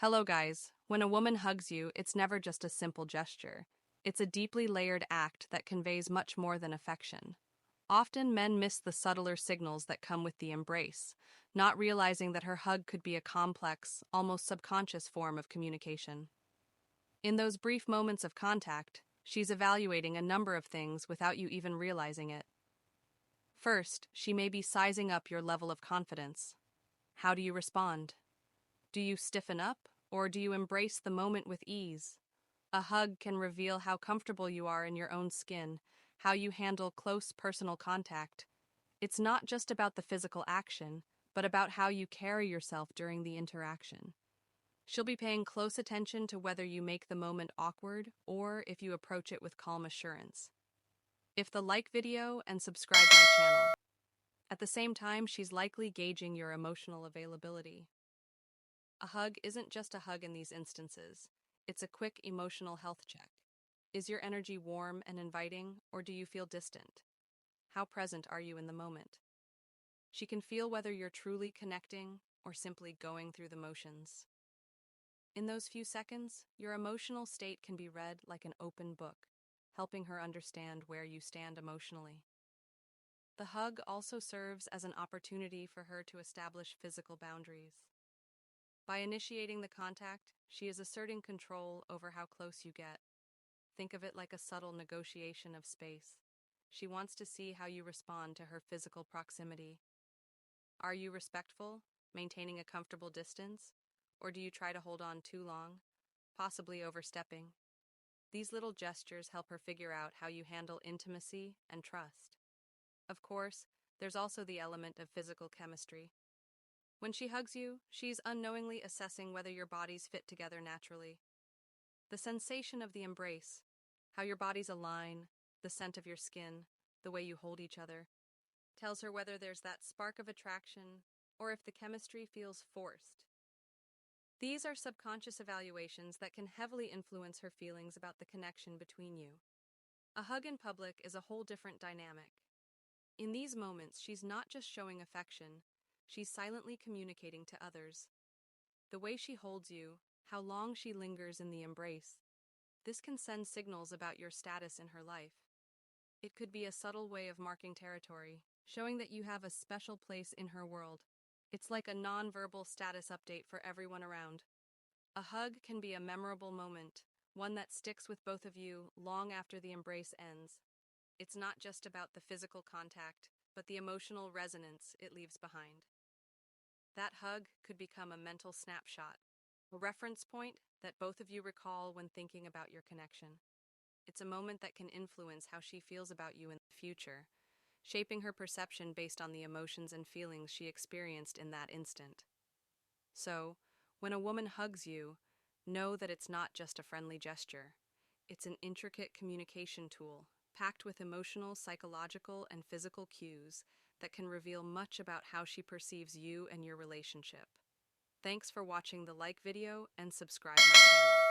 Hello, guys. When a woman hugs you, it's never just a simple gesture. It's a deeply layered act that conveys much more than affection. Often, men miss the subtler signals that come with the embrace, not realizing that her hug could be a complex, almost subconscious form of communication. In those brief moments of contact, she's evaluating a number of things without you even realizing it. First, she may be sizing up your level of confidence. How do you respond? Do you stiffen up, or do you embrace the moment with ease? A hug can reveal how comfortable you are in your own skin, how you handle close personal contact. It's not just about the physical action, but about how you carry yourself during the interaction. She'll be paying close attention to whether you make the moment awkward or if you approach it with calm assurance. If the like video and subscribe my channel. At the same time, she's likely gauging your emotional availability. A hug isn't just a hug in these instances. It's a quick emotional health check. Is your energy warm and inviting, or do you feel distant? How present are you in the moment? She can feel whether you're truly connecting or simply going through the motions. In those few seconds, your emotional state can be read like an open book, helping her understand where you stand emotionally. The hug also serves as an opportunity for her to establish physical boundaries. By initiating the contact, she is asserting control over how close you get. Think of it like a subtle negotiation of space. She wants to see how you respond to her physical proximity. Are you respectful, maintaining a comfortable distance, or do you try to hold on too long, possibly overstepping? These little gestures help her figure out how you handle intimacy and trust. Of course, there's also the element of physical chemistry. When she hugs you, she's unknowingly assessing whether your bodies fit together naturally. The sensation of the embrace, how your bodies align, the scent of your skin, the way you hold each other, tells her whether there's that spark of attraction or if the chemistry feels forced. These are subconscious evaluations that can heavily influence her feelings about the connection between you. A hug in public is a whole different dynamic. In these moments, she's not just showing affection, she's silently communicating to others. The way she holds you, how long she lingers in the embrace, this can send signals about your status in her life. It could be a subtle way of marking territory, showing that you have a special place in her world. It's like a nonverbal status update for everyone around. A hug can be a memorable moment, one that sticks with both of you long after the embrace ends. It's not just about the physical contact, but the emotional resonance it leaves behind. That hug could become a mental snapshot, a reference point that both of you recall when thinking about your connection. It's a moment that can influence how she feels about you in the future, shaping her perception based on the emotions and feelings she experienced in that instant. So, when a woman hugs you, know that it's not just a friendly gesture. It's an intricate communication tool, packed with emotional, psychological, and physical cues that can reveal much about how she perceives you and your relationship. Thanks for watching the like video and subscribe my channel.